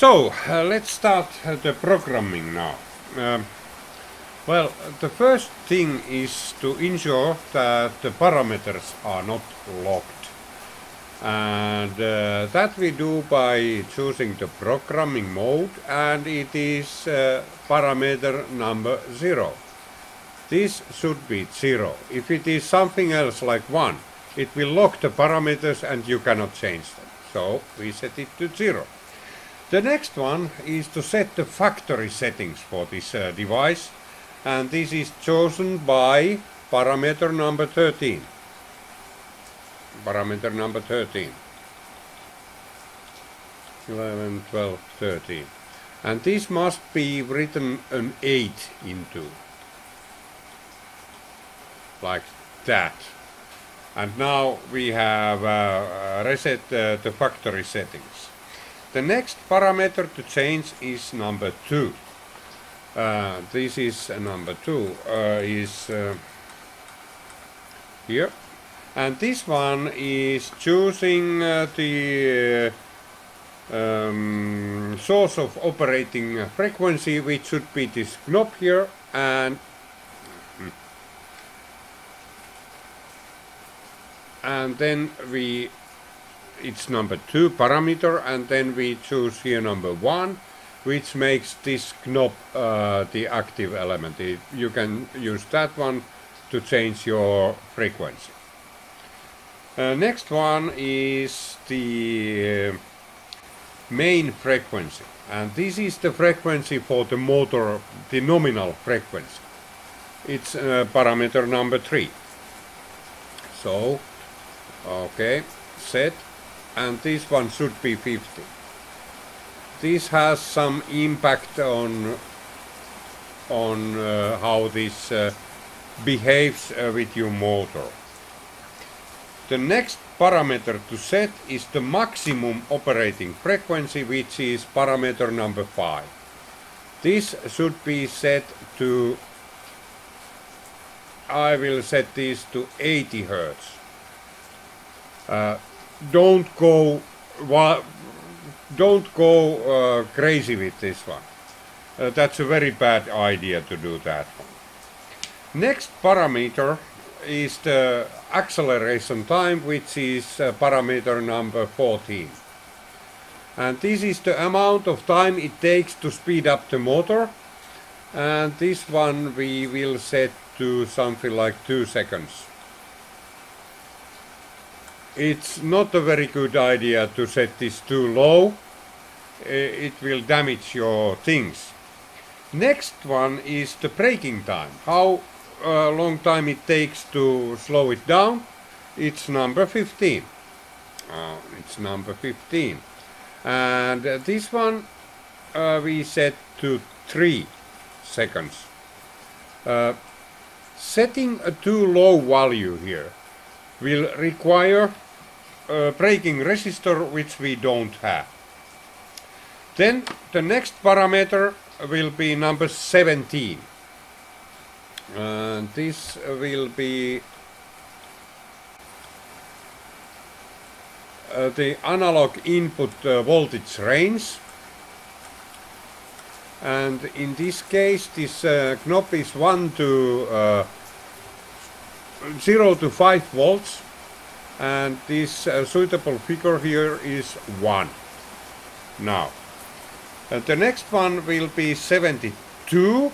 So, let's start the programming now. Well, the first thing is to ensure that the parameters are not locked. And that we do by choosing the programming mode, and it is parameter number 0. This should be 0. If it is something else like 1, it will lock the parameters and you cannot change them. So we set it to 0. The next one is to set the factory settings for this device, and this is chosen by parameter number 13. Parameter number 13. 11, 12, 13. And this must be written an 8 into. Like that. And now we have reset the factory settings. The next parameter to change is number 2. This is number 2 is here. And this one is choosing the source of operating frequency, which should be this knob here, and then it's number 2 parameter, and then we choose here number 1, which makes this knob the active element. You can use that one to change your frequency. Next one is the main frequency, and this is the frequency for the motor, the nominal frequency. It's parameter number 3. So, okay, set, and this one should be 50. This has some impact on how this behaves with your motor. The next parameter to set is the maximum operating frequency, which is parameter number 5. This should be set to, I will set this to 80 Hertz. Don't go crazy with this one. That's a very bad idea to do that one. Next parameter is the acceleration time, which is parameter number 14. And this is the amount of time it takes to speed up the motor. And this one we will set to something like 2 seconds. It's not a very good idea to set this too low. It will damage your things. Next one is the braking time. How long time it takes to slow it down. It's number 15. It's number 15. And this one we set to 3 seconds. Setting a too low value here will require a braking resistor, which we don't have. Then the next parameter will be number 17. This will be the analog input voltage range. And in this case, this knob is 0 to 5 volts, and this suitable figure here is 1. Now, the next one will be 72,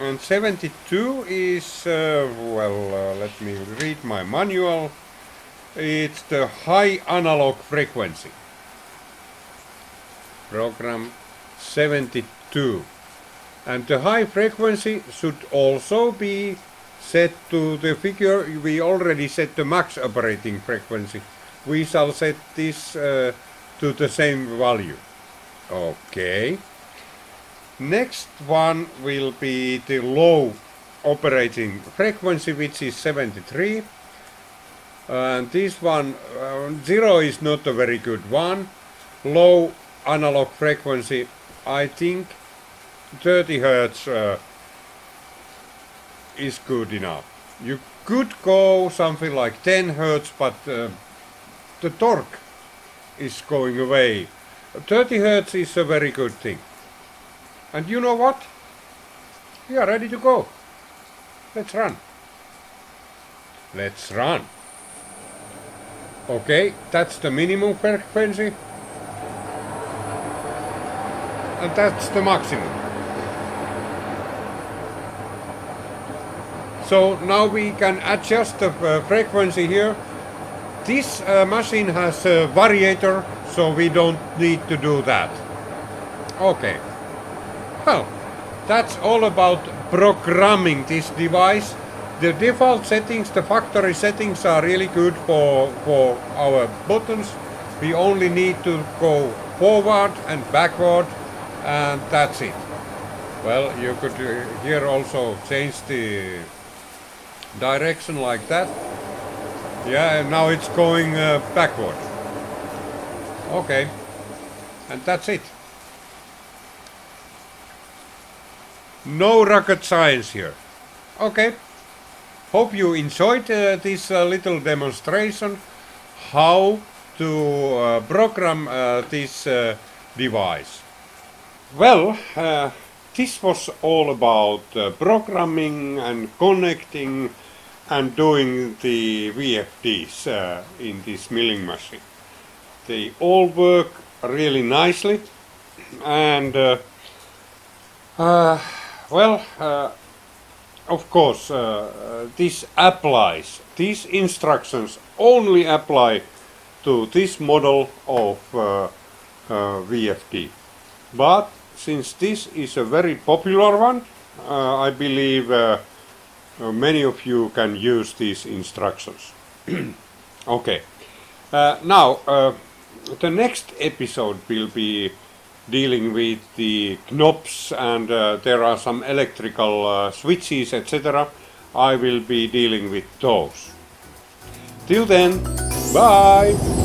and 72 is, let me read my manual. It's the high analog frequency. Program 72. And the high frequency should also be set to the figure. We already set the max operating frequency. We shall set this to the same value. Okay. Next one will be the low operating frequency, which is 73. And this one, 0 is not a very good one. Low analog frequency, I think 30 Hertz is good enough. You could go something like 10 Hertz, but the torque is going away 30 Hertz is a very good thing. And you know what? We are ready to go. Let's run. Let's run. Okay, that's the minimum frequency. And that's the maximum. So now we can adjust the frequency here. This machine has a variator, so we don't need to do that. Okay. Well, that's all about programming this device. The default settings, the factory settings are really good for our buttons. We only need to go forward and backward, and that's it. Well, you could here also change the direction like that. Yeah, and now it's going backward. Okay, and that's it. No rocket science here. Okay. Hope you enjoyed this little demonstration how to program this device. Well, this was all about programming and connecting and doing the VFDs in this milling machine. They all work really nicely, and of course, this applies. These instructions only apply to this model of VFD. But since this is a very popular one, I believe many of you can use these instructions. Okay. Now, the next episode will be dealing with the knobs, and there are some electrical switches, etc. I will be dealing with those. Till then, bye!